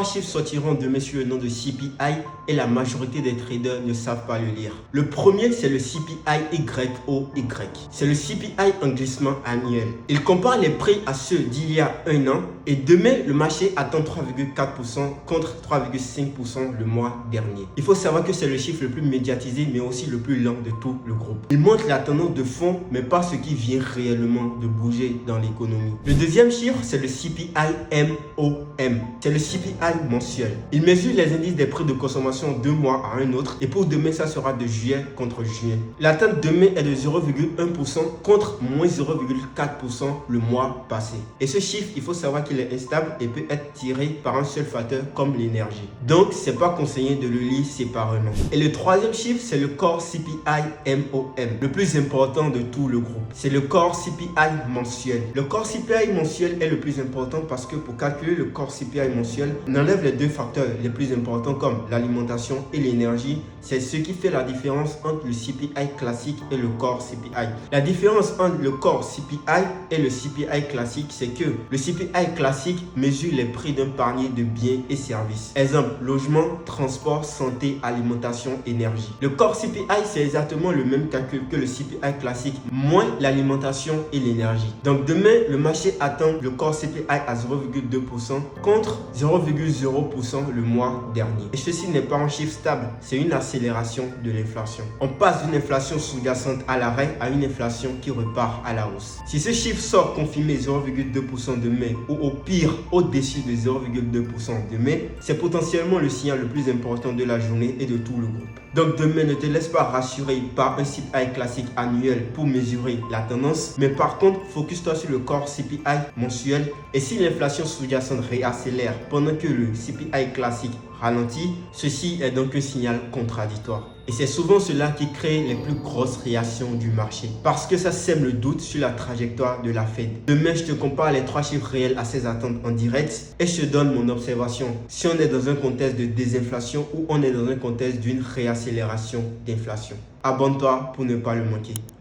3 chiffres sortiront demain sur le nom de CPI et la majorité des traders ne savent pas le lire. Le premier, c'est le CPI YOY. C'est le CPI en glissement annuel. Il compare les prix à ceux d'il y a un an et demain, le marché attend 3,4% contre 3,5% le mois dernier. Il faut savoir que c'est le chiffre le plus médiatisé mais aussi le plus lent de tout le groupe. Il montre la tendance de fond mais pas ce qui vient réellement de bouger dans l'économie. Le deuxième chiffre, c'est le CPI MOM. C'est le CPI mensuel. Il mesure les indices des prix de consommation d'un mois à un autre et pour demain, ça sera de juillet contre juillet. L'atteinte demain est de 0,1% contre moins 0,4% le mois passé. Et ce chiffre, il faut savoir qu'il est instable et peut être tiré par un seul facteur comme l'énergie. Donc, c'est pas conseillé de le lire séparément. Et le troisième chiffre, c'est le core CPI MOM, le plus important de tout le groupe. C'est le core CPI mensuel. Le core CPI mensuel est le plus important parce que pour calculer le core CPI mensuel, on enlève les deux facteurs les plus importants comme l'alimentation et l'énergie. C'est ce qui fait la différence entre le CPI classique et le core CPI. La différence entre le core CPI et le CPI classique, c'est que le CPI classique mesure les prix d'un panier de biens et services. Exemple, logement, transport, santé, alimentation, énergie. Le core CPI, c'est exactement le même calcul que le CPI classique, moins l'alimentation et l'énergie. Donc demain, le marché attend le core CPI à 0,2% contre 0,0% le mois dernier. Et ceci n'est pas un chiffre stable, c'est une accélération de l'inflation. On passe d'une inflation sous-jacente à l'arrêt à une inflation qui repart à la hausse. Si ce chiffre sort confirmé 0,2% demain ou au pire au-dessus de 0,2% demain, c'est potentiellement le signal le plus important de la journée et de tout le groupe. Donc demain, ne te laisse pas rassurer par un CPI classique annuel pour mesurer la tendance, mais par contre, focus-toi sur le core CPI mensuel et si l'inflation sous-jacente réaccélère pendant que le CPI classique ralentit, ceci est donc un signal contradictoire. Et c'est souvent cela qui crée les plus grosses réactions du marché parce que ça sème le doute sur la trajectoire de la Fed. Demain, je te compare les 3 chiffres réels à ces attentes en direct et je te donne mon observation. Si on est dans un contexte de désinflation ou on est dans un contexte d'une réaccélération d'inflation. Abonne-toi pour ne pas le manquer.